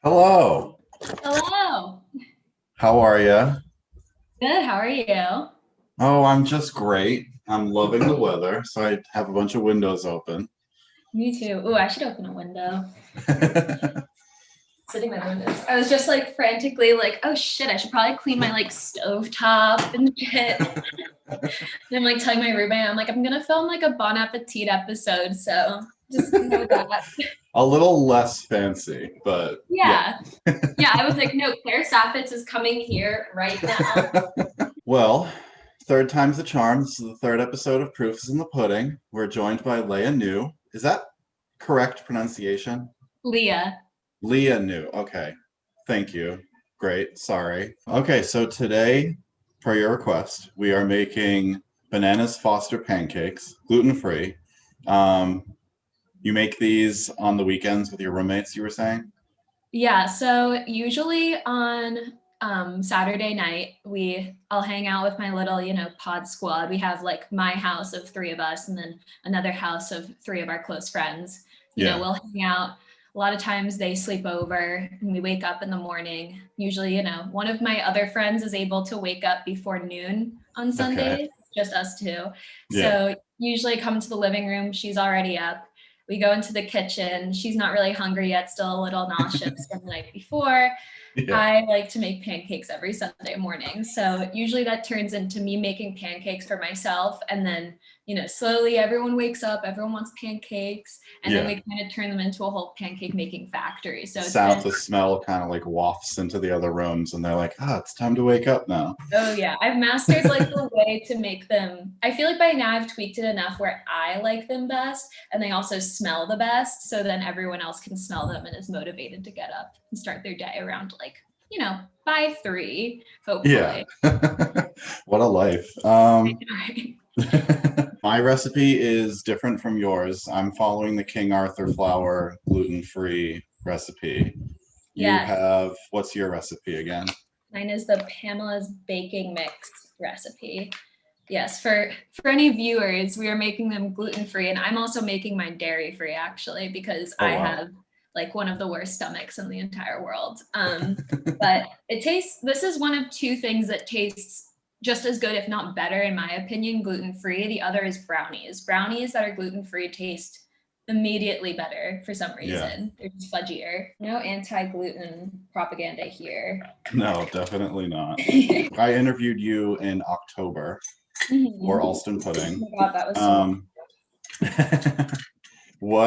Hello. Hello. How are you? Good. How are you? Oh, I'm just great. I'm loving the weather, so I have a bunch of windows open. Me too. Ooh, I should open a window. Sitting by the windows. I was just like frantically like, oh shit, I should probably clean my like stove top and shit. And I'm like telling my roommate, I'm like, I'm gonna film like a Bon Appetit episode, so just know that. A little less fancy, but yeah. Yeah. Yeah, I was like, no, Claire Saffitz is coming here right now. Well, third time's the charm. This is the third episode of Proof is in the Pudding. We're joined by Lea Neu. Is that correct pronunciation? Leah. Lea Neu. Okay. Thank you. Great. Sorry. Okay, so today, per your request, we are making bananas Foster pancakes, gluten-free. Um, you make these on the weekends with your roommates, you were saying? Yeah, so usually on Saturday night, I'll hang out with my little, pod squad. We have like my house of three of us and then another house of three of our close friends. Yeah. We'll hang out. A lot of times they sleep over and we wake up in the morning. Usually, one of my other friends is able to wake up before noon on Okay. Sundays, just us two. Yeah. So usually come to the living room, she's already up. We go into the kitchen. She's not really hungry yet, still a little nauseous from the night before. Yeah. I like to make pancakes every Sunday morning. So usually that turns into me making pancakes for myself. And then, slowly everyone wakes up, everyone wants pancakes. And then Yeah. we kind of turn them into a whole pancake making factory. So it's Sound been the smell kind of like wafts into the other rooms, and they're like, ah, it's time to wake up now. Oh yeah, I've mastered like the way to make them. I feel like by now I've tweaked it enough where I like them best and they also smell the best. So then everyone else can smell them and is motivated to get up and start their day around like, by 3, Yeah. hopefully. What a life. My recipe is different from yours. I'm following the King Arthur flour gluten-free recipe. You Yes, have, what's your recipe again? mine is the Pamela's baking mix recipe. Yes, for any viewers, we are making them gluten-free and I'm also making mine dairy-free actually because Oh, I wow. have like one of the worst stomachs in the entire world. But this is one of two things that tastes just as good, if not better, in my opinion, gluten-free. The other is brownies. Brownies that are gluten-free taste immediately better for some Yeah. reason. They're just fudgier. No anti-gluten propaganda here. No, definitely not. I interviewed you in October for Mhm. Allston Oh Pudding. my God, that was so long.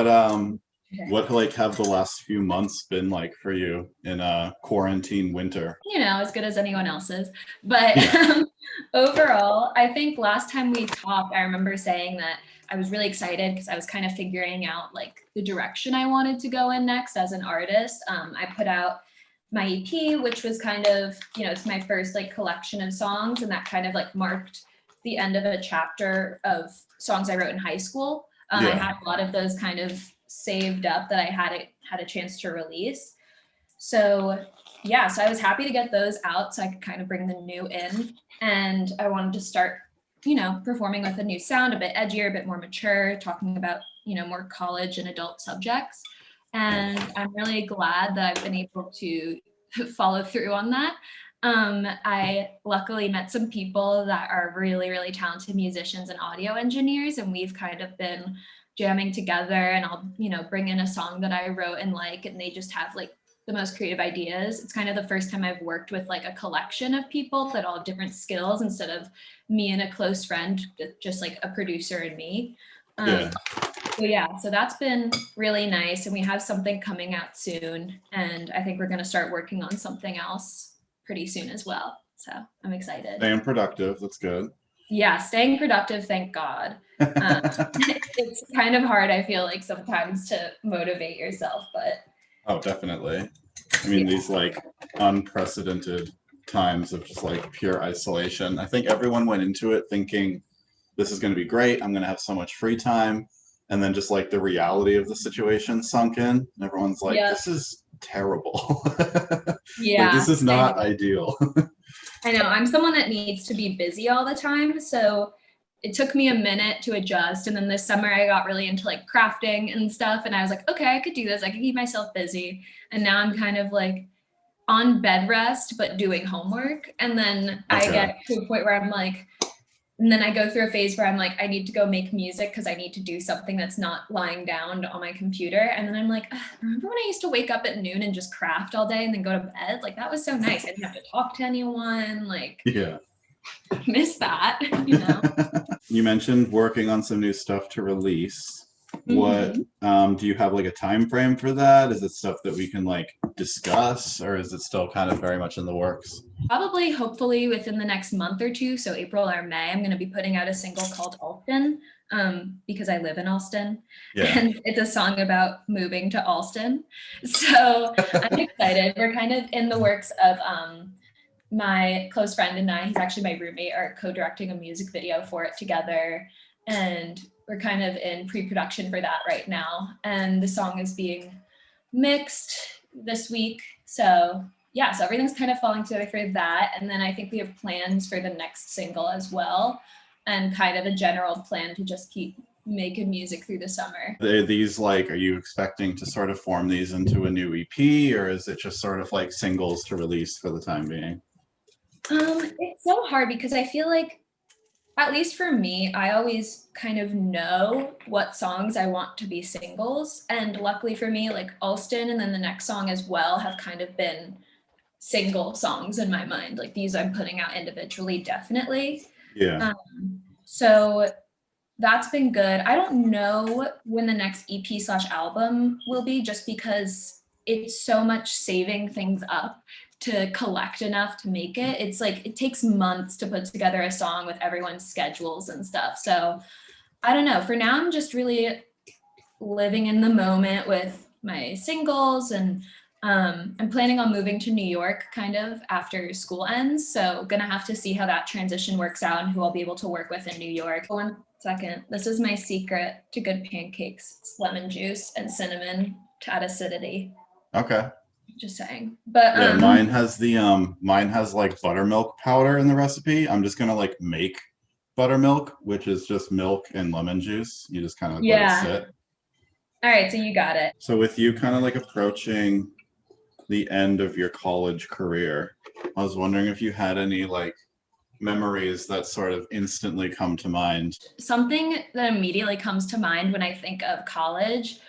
Um, what like have the last few months been like for you in a quarantine winter? As good as anyone else's. But Yeah. overall, I think last time we talked, I remember saying that I was really excited because I was kind of figuring out like the direction I wanted to go in next as an artist. I put out my EP, which was kind of, it's my first like collection of songs, and that kind of like marked the end of a chapter of songs I wrote in high school. I Yeah. had a lot of those kind of saved up that I had a chance to release. So yeah, so I was happy to get those out so I could kind of bring the new in. And I wanted to start, performing with a new sound, a bit edgier, a bit more mature, talking about, more college and adult subjects. Yeah. And I'm really glad that I've been able to follow through on that. I luckily met some people that are really, really talented musicians and audio engineers, and we've kind of been jamming together. And I'll, bring in a song that I wrote and and they just have like the most creative ideas. It's kind of the first time I've worked with like a collection of people that all have different skills instead of me and a close friend, just like a producer and me. Yeah. Um, so yeah, so that's been really nice. And we have something coming out soon. And I think we're going to start working on something else pretty soon as well. So I'm excited. Staying productive. That's good. Yeah, staying productive, thank God. Um, it's kind of hard, I feel like, sometimes to motivate yourself, but Oh, definitely. I mean, yeah. these like unprecedented times of just like pure isolation. I think everyone went into it thinking this is going to be great. I'm going to have so much free time. And then just like the reality of the situation sunk in. And everyone's like, Yeah. this is terrible. Like, Yeah. this is not ideal. I know. I'm someone that needs to be busy all the time. So it took me a minute to adjust. And then this summer I got really into like crafting and stuff. And I was like, okay, I could do this. I could keep myself busy. And now I'm kind of like on bed rest, but doing homework. And then I get to a point where I'm like, and then I go through a phase where I'm like, I need to go make music because I need to do something that's not lying down on my computer. And then I'm like, remember when I used to wake up at noon and just craft all day and then go to bed? Like, that was so nice. I didn't have to talk to anyone. Like, yeah. Miss that, you know? You mentioned working on some new stuff to release. What do you have like a time frame for that? Is it stuff that we can like discuss, or is it still kind of very much in the works? Probably, hopefully within the next month or two, so April or May, I'm going to be putting out a single called Allston, because I live in Allston, and it's a song about moving to Allston. So I'm excited. We're kind of in the works of my close friend and I, he's actually my roommate, are co-directing a music video for it together. And we're kind of in pre-production for that right now. And the song is being mixed this week. So yeah, so everything's kind of falling together for that. And then I think we have plans for the next single as well. And kind of a general plan to just keep making music through the summer. Are these like, are you expecting to sort of form these into a new EP, or is it just sort of like singles to release for the time being? It's so hard because I feel like, at least for me, I always kind of know what songs I want to be singles. And luckily for me, like Allston and then the next song as well have kind of been single songs in my mind. Like these I'm putting out individually, definitely. Yeah. So that's been good. I don't know when the next EP/album will be, just because it's so much saving things up to collect enough to make it. It's like, it takes months to put together a song with everyone's schedules and stuff. So I don't know. For now, I'm just really living in the moment with my singles, and I'm planning on moving to New York kind of after school ends. So gonna have to see how that transition works out and who I'll be able to work with in New York. 1 second. This is my secret to good pancakes. It's lemon juice and cinnamon to add acidity. Okay. Just saying. But yeah, mine has like buttermilk powder in the recipe. I'm just gonna like make buttermilk, which is just milk and lemon juice. You just kind of let it sit. All right, so you got it. So with you kind of like approaching the end of your college career, I was wondering if you had any like memories that sort of instantly come to mind. Something that immediately comes to mind when I think of college,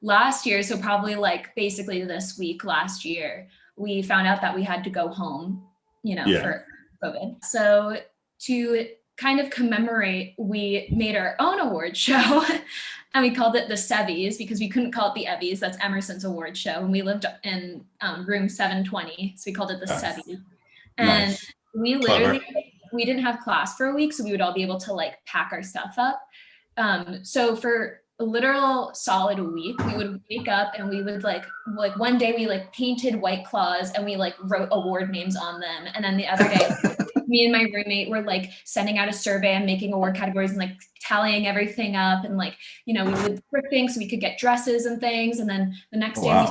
last year, so probably like basically this week last year, we found out that we had to go home, for COVID. So to kind of commemorate, we made our own award show and we called it the Sevies because we couldn't call it the Evvies. That's Emerson's award show. And we lived in room 720. So we called it the Sevies. And nice. We literally, we didn't have class for a week. So we would all be able to like pack our stuff up. So for a literal solid week, we would wake up and we would like one day we like painted White Claws and we like wrote award names on them. And then the other day, me and my roommate were like sending out a survey and making award categories and like tallying everything up. And like, we would print things so we could get dresses and things. And then the next day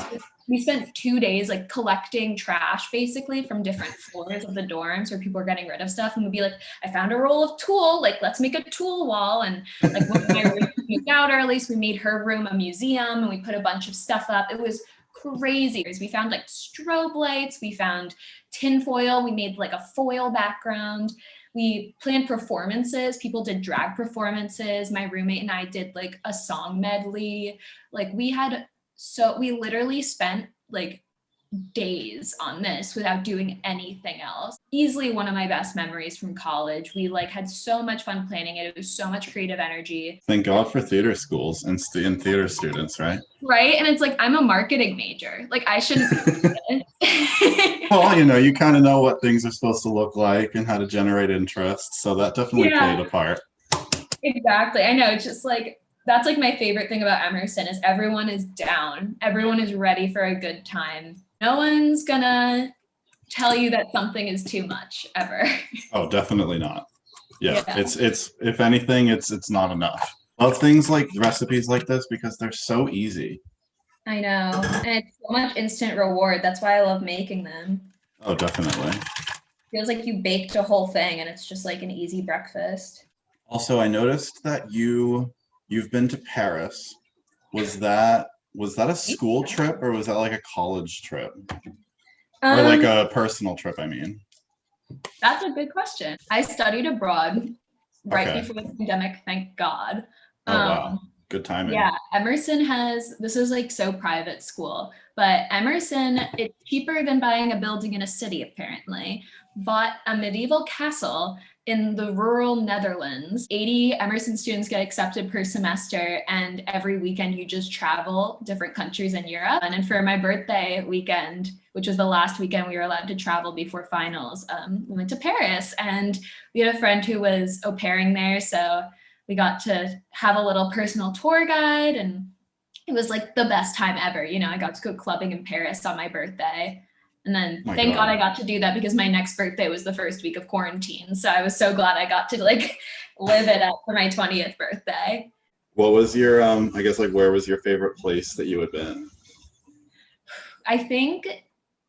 we spent 2 days like collecting trash basically from different floors of the dorms where people were getting rid of stuff. And we'd be like, I found a roll of tulle, like let's make a tulle wall. And like when my roommate moved out early, so we made her room a museum and we put a bunch of stuff up. It was crazy. We found like strobe lights, we found tinfoil, we made like a foil background. We planned performances. People did drag performances. My roommate and I did like a song medley. Like we literally spent like days on this without doing anything else. Easily one of my best memories from college. We like had so much fun planning it. It was so much creative energy. Thank God for theater schools and theater students, right? Right. And it's like, I'm a marketing major. Like I shouldn't. Well, you kind of know what things are supposed to look like and how to generate interest. So that definitely played a part. Exactly. I know. It's just like, that's like my favorite thing about Emerson is everyone is down. Everyone is ready for a good time. No one's gonna tell you that something is too much ever. Oh, definitely not. Yeah. It's if anything, it's not enough. I love things like recipes like this because they're so easy. I know. And it's so much instant reward. That's why I love making them. Oh, definitely. Feels like you baked a whole thing and it's just like an easy breakfast. Also, I noticed that you've been to Paris. Was that a school trip or was that like a college trip? Or like a personal trip, I mean. That's a good question. I studied abroad right Okay. before the pandemic, thank God. Oh wow. Good timing. Yeah, Emerson this is like so private school, but Emerson, it's cheaper than buying a building in a city apparently, bought a medieval castle in the rural Netherlands. 80 Emerson students get accepted per semester, and every weekend you just travel different countries in Europe. And for my birthday weekend, which was the last weekend we were allowed to travel before finals, we went to Paris, and we had a friend who was au pairing there, so we got to have a little personal tour guide, and it was like the best time ever. You know, I got to go clubbing in Paris on my birthday. And then thank God I got to do that because my next birthday was the first week of quarantine. So I was so glad I got to like live it up for my 20th birthday. What was your, I guess like where was your favorite place that you had been? I think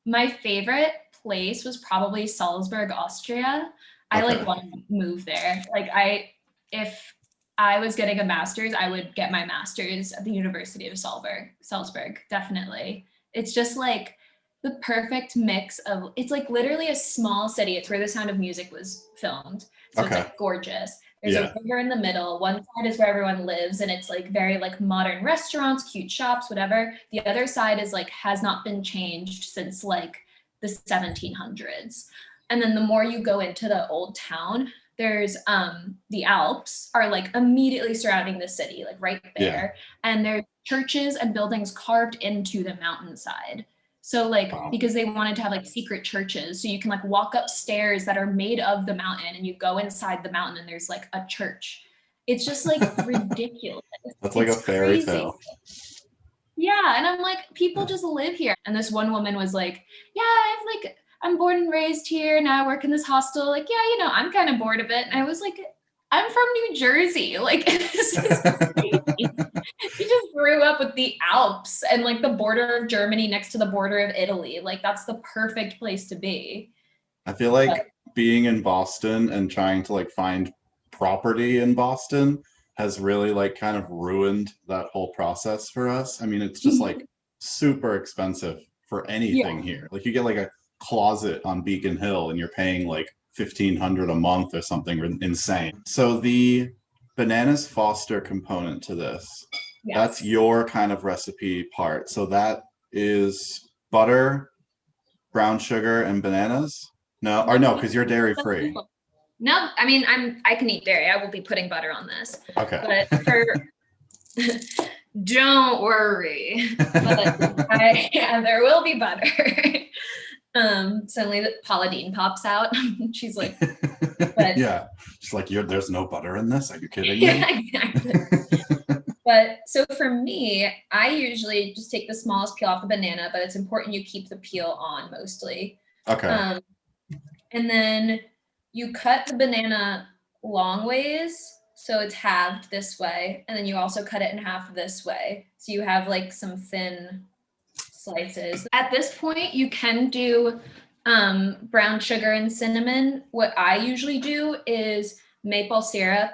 my favorite place was probably Salzburg, Austria. I like want to move there. Like if I was getting a master's, I would get my master's at the University of Salzburg, definitely. It's just like the perfect mix of, it's like literally a small city. It's where The Sound of Music was filmed. So it's like gorgeous. There's a river in the middle. One side is where everyone lives, and it's like very like modern restaurants, cute shops, whatever. The other side is like has not been changed since like the 1700s. And then the more you go into the old town, there's the Alps are like immediately surrounding the city, like right there. And there's churches and buildings carved into the mountainside. So like, because they wanted to have like secret churches. So you can like walk up stairs that are made of the mountain, and you go inside the mountain and there's like a church. It's just like ridiculous. That's like a fairy tale. Yeah. And I'm like, people just live here. And this one woman was like, yeah, I'm born and raised here. Now I work in this hostel. Like, yeah, you know, I'm kind of bored of it. And I was like, I'm from New Jersey. Like, this is crazy. You just grew up with the Alps and like the border of Germany next to the border of Italy. Like, that's the perfect place to be. I feel like being in Boston and trying to like find property in Boston has really like kind of ruined that whole process for us. I mean, it's just like super expensive for anything here. Like you get like a closet on Beacon Hill and you're paying like $1,500 a month or something insane. So the Bananas Foster component to this, that's your kind of recipe part. So that is butter, brown sugar, and bananas? No, or no, because you're dairy free. No, I mean, I can eat dairy. I will be putting butter on this. Okay. But don't worry. But there will be butter. Suddenly Paula Deen pops out. She's like, but yeah, she's like, there's no butter in this. Are you kidding me? Yeah, exactly. But so for me, I usually just take the smallest peel off the banana, but it's important you keep the peel on mostly. Okay. And then you cut the banana long ways. So it's halved this way. And then you also cut it in half this way. So you have like some thin slices. At this point, you can do brown sugar and cinnamon. What I usually do is maple syrup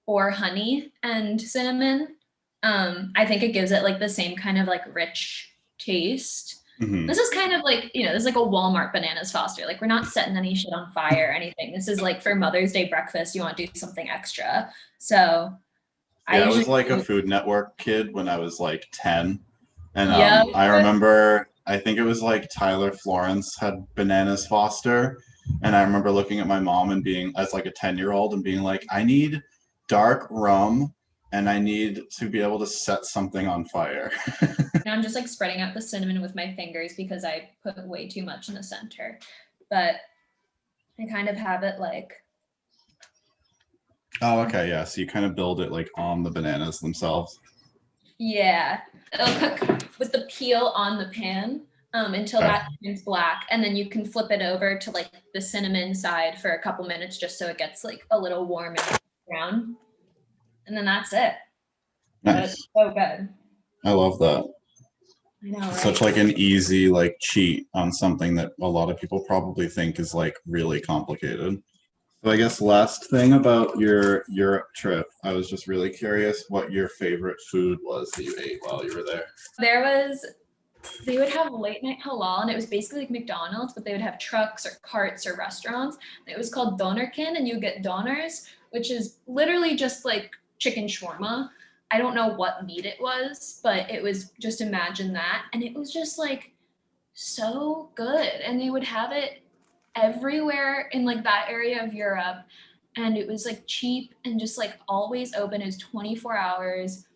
or honey and cinnamon. I think it gives it like the same kind of like rich taste. Mm-hmm. This is kind of like, you know, this is like a Walmart Bananas Foster. Like we're not setting any shit on fire or anything. This is like for Mother's Day breakfast, you want to do something extra. So I was like a Food Network kid when I was like 10. And I remember, I think it was like Tyler Florence had Bananas Foster. And I remember looking at my mom and being, as like a 10-year-old and being like, I need dark rum and I need to be able to set something on fire. Now I'm just like spreading out the cinnamon with my fingers because I put way too much in the center. But I kind of have it like. Oh, okay. Yeah. So you kind of build it like on the bananas themselves. Yeah. It'll cook with the peel on the pan until that turns black. And then you can flip it over to like the cinnamon side for a couple minutes just so it gets like a little warm and brown. And then that's it. Nice. It's so good. I love that. I know, right? Such like an easy like cheat on something that a lot of people probably think is like really complicated. So I guess last thing about your Europe trip, I was just really curious what your favorite food was that you ate while you were there. They would have late night halal, and it was basically like McDonald's, but they would have trucks or carts or restaurants. It was called Donerkin, and you get doners, which is literally just like chicken shawarma. I don't know what meat it was, but it was just, imagine that. And it was just like so good. And they would have it everywhere in like that area of Europe. And it was like cheap and just like always open. It was 24 hours.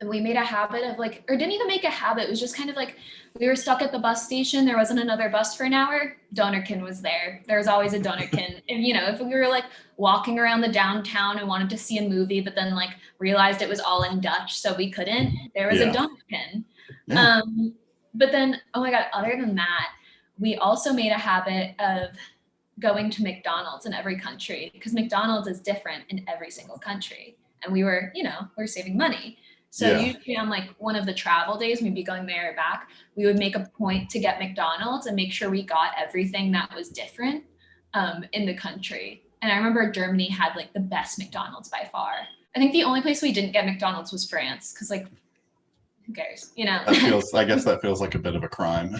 And we made a habit of like, or didn't even make a habit. It was just kind of like, we were stuck at the bus station. There wasn't another bus for an hour. Donerkin was there. There was always a Donerkin. And, you know, if we were like walking around the downtown and wanted to see a movie, but then like realized it was all in Dutch, so we couldn't, there was a Donerkin. Yeah. But then, oh my God, other than that, we also made a habit of going to McDonald's in every country, because McDonald's is different in every single country. And we were, you know, we were saving money. So usually on like one of the travel days, we'd be going there or back, we would make a point to get McDonald's and make sure we got everything that was different in the country. And I remember Germany had like the best McDonald's by far. I think the only place we didn't get McDonald's was France, because like, who cares, you know? I guess that feels like a bit of a crime.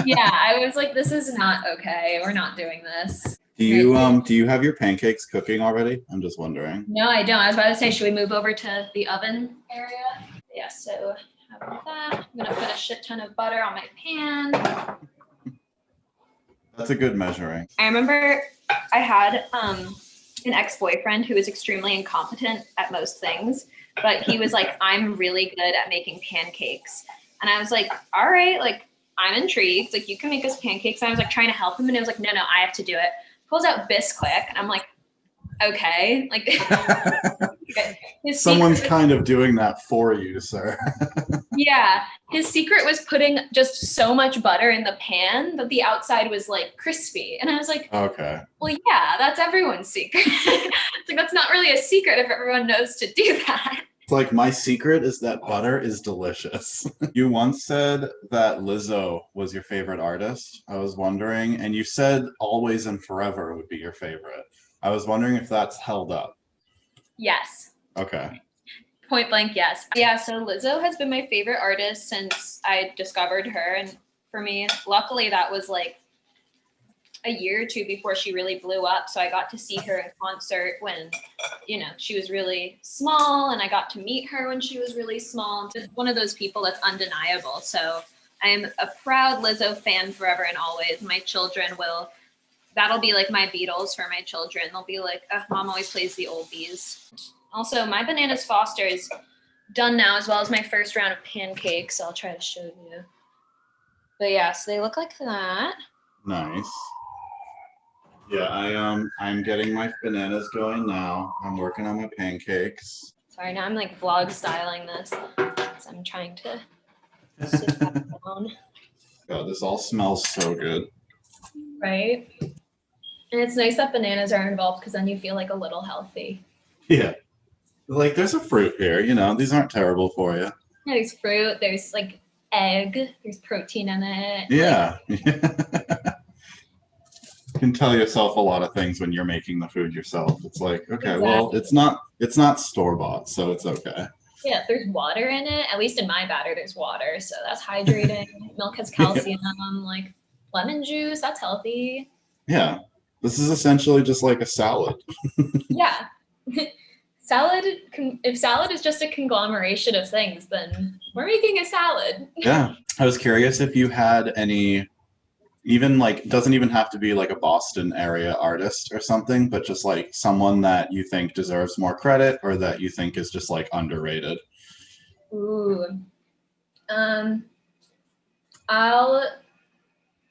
Yeah, I was like, this is not okay. We're not doing this. Do you have your pancakes cooking already? I'm just wondering. No, I don't. I was about to say, should we move over to the oven area? Yeah, so how about that? I'm gonna put a shit ton of butter on my pan. That's a good measuring. I remember I had an ex-boyfriend who was extremely incompetent at most things, but he was like, I'm really good at making pancakes. And I was like, all right, like I'm intrigued. Like you can make us pancakes. And I was like trying to help him, and it was like, no, I have to do it. Pulls out Bisquick, and I'm like, okay, like someone's kind of doing that for you, sir. Yeah, his secret was putting just so much butter in the pan that the outside was like crispy, and I was like, okay, well, yeah, that's everyone's secret. It's like, that's not really a secret if everyone knows to do that. It's like, my secret is that butter is delicious. You once said that Lizzo was your favorite artist. I was wondering, and you said Always and Forever would be your favorite. I was wondering if that's held up. Yes. Okay. Point blank, yes. Yeah, so Lizzo has been my favorite artist since I discovered her. And for me, luckily, that was like a year or two before she really blew up. So I got to see her in concert when, you know, she was really small, and I got to meet her when she was really small. Just one of those people that's undeniable. So I am a proud Lizzo fan forever and always. My children that'll be like my Beatles for my children. They'll be like, Mom always plays the oldies. Also, my Bananas Foster is done now, as well as my first round of pancakes. I'll try to show you. But yeah, so they look like that. Nice. Yeah, I'm getting my bananas going now. I'm working on my pancakes. Sorry, now I'm like vlog styling this. So I'm trying to sit that down. God, this all smells so good. Right? And it's nice that bananas are involved, because then you feel like a little healthy. Yeah. Like, there's a fruit here, you know, these aren't terrible for you. Yeah, there's fruit, there's like egg, there's protein in it. Yeah. You can tell yourself a lot of things when you're making the food yourself. It's like, okay, Exactly. well, it's not store-bought, so it's okay. Yeah, there's water in it. At least in my batter, there's water. So that's hydrating. Milk has calcium. Like lemon juice, that's healthy. Yeah. This is essentially just like a salad. Yeah. If salad is just a conglomeration of things, then we're making a salad. Yeah. I was curious if you had any, even like, doesn't even have to be like a Boston area artist or something, but just like someone that you think deserves more credit, or that you think is just like underrated. Ooh.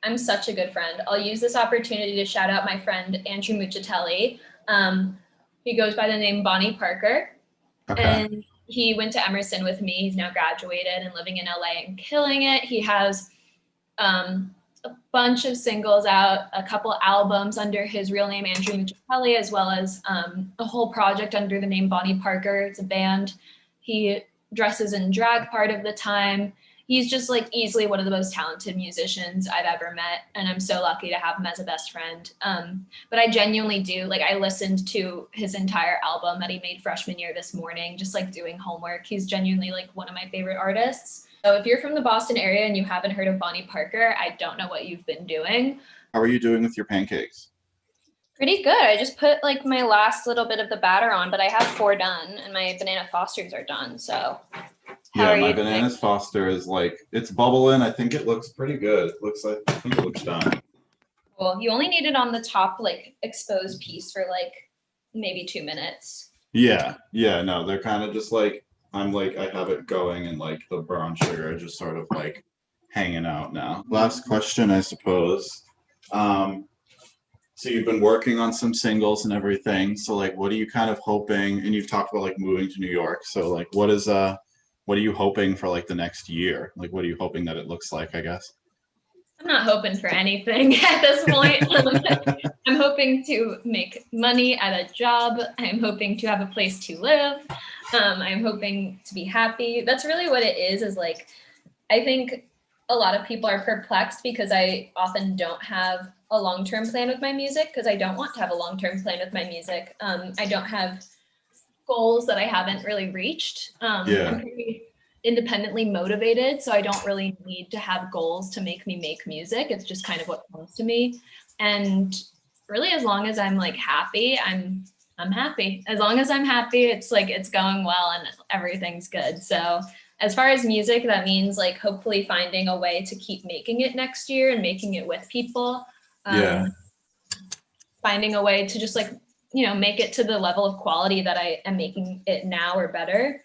I'm such a good friend. I'll use this opportunity to shout out my friend Andrew Muccatelli. He goes by the name Bonnie Parker. Okay. And he went to Emerson with me. He's now graduated and living in LA and killing it. He has a bunch of singles out, a couple albums under his real name, Andrew Muccatelli, as well as a whole project under the name Bonnie Parker. It's a band. He dresses in drag part of the time. he's just like easily one of the most talented musicians I've ever met. And I'm so lucky to have him as a best friend. But I genuinely do, like, I listened to his entire album that he made freshman year this morning, just like doing homework. He's genuinely like one of my favorite artists. So if you're from the Boston area and you haven't heard of Bonnie Parker, I don't know what you've been doing. How are you doing with your pancakes? Pretty good. I just put like my last little bit of the batter on, but I have 4 done and my banana Fosters are done. So yeah, my bananas Foster is like, it's bubbling. I think it looks pretty good. Looks like, I think it looks done. Cool. You only need it on the top like exposed piece for like maybe 2 minutes. Yeah, no, they're kind of just like, I'm like, I have it going and like the brown sugar just sort of like hanging out now. Last question, I suppose. So you've been working on some singles and everything. So like, what are you kind of hoping? And you've talked about like moving to New York. So like, what are you hoping for like the next year? Like, what are you hoping that it looks like, I guess? I'm not hoping for anything at this point. I'm hoping to make money at a job. I'm hoping to have a place to live. I'm hoping to be happy. That's really what it is like, I think a lot of people are perplexed because I often don't have a long-term plan with my music because I don't want to have a long-term plan with my music. I don't have goals that I haven't really reached. I'm pretty independently motivated, so I don't really need to have goals to make me make music. It's just kind of what comes to me. And really, as long as I'm like happy, I'm happy. As long as I'm happy, it's like it's going well and everything's good. So as far as music, that means like hopefully finding a way to keep making it next year and making it with people. Finding a way to just like, you know, make it to the level of quality that I am making it now or better,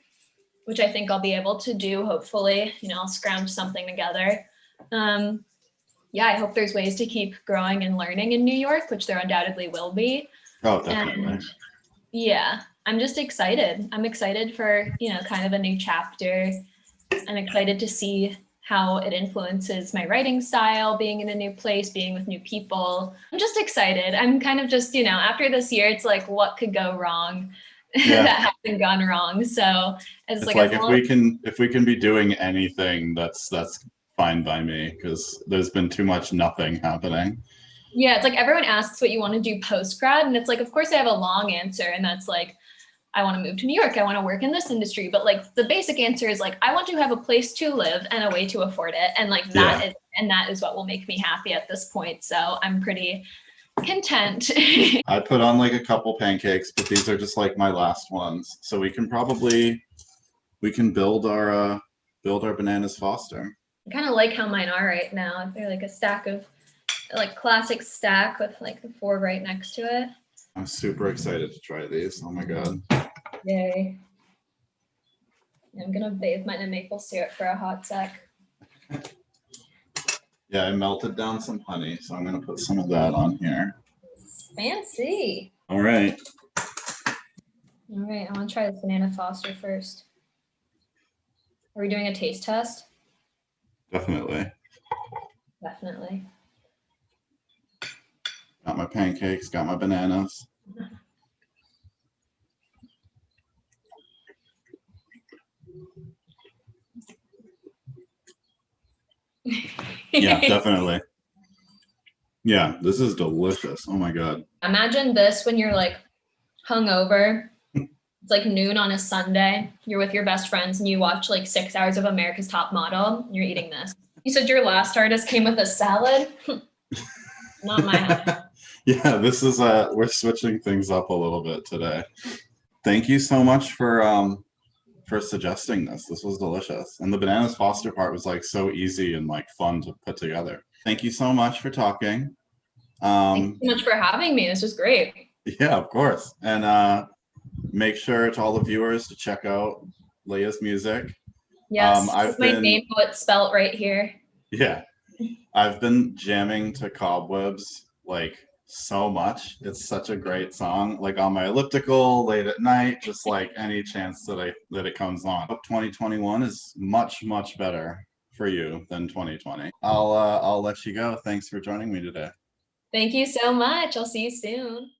which I think I'll be able to do. Hopefully, you know, I'll scrounge something together. Yeah, I hope there's ways to keep growing and learning in New York, which there undoubtedly will be. Oh, definitely. And yeah, I'm just excited. I'm excited for, you know, kind of a new chapter. I'm excited to see how it influences my writing style, being in a new place, being with new people. I'm just excited. I'm kind of just, you know, after this year, it's like, what could go wrong that hasn't gone wrong? So it's like if we can be doing anything, that's fine by me because there's been too much nothing happening. Yeah, it's like everyone asks what you want to do post-grad, and it's like, of course I have a long answer, and that's like, I want to move to New York. I want to work in this industry. But like the basic answer is like, I want to have a place to live and a way to afford it. And like that is what will make me happy at this point. So I'm pretty content. I put on like a couple pancakes, but these are just like my last ones. So we can build our bananas Foster. I kind of like how mine are right now. They're like a stack of like classic stack with like the 4 right next to it. I'm super excited to try these. Oh my God. Yay. I'm gonna bathe mine in maple syrup for a hot sec. Yeah, I melted down some honey, so I'm gonna put some of that on here. Fancy. All right. All right, I want to try this banana Foster first. Are we doing a taste test? Definitely. Definitely. Got my pancakes, got my bananas. Yeah, definitely. Yeah, this is delicious. Oh my God. Imagine this when you're like hungover. It's like noon on a Sunday. You're with your best friends and you watch like 6 hours of America's Top Model. And you're eating this. You said your last artist came with a salad. Not my house. Yeah, this is we're switching things up a little bit today. Thank you so much for suggesting this. This was delicious. And the bananas Foster part was like so easy and like fun to put together. Thank you so much for talking. Thank you so much for having me. This was great. Yeah, of course. And make sure to all the viewers to check out Lea's music. Yes, my name, it's spelt right here. Yeah, I've been jamming to Cobwebs like so much. It's such a great song, like on my elliptical late at night, just like any chance that it comes on. 2021 is much better for you than 2020. I'll let you go. Thanks for joining me today. Thank you so much. I'll see you soon.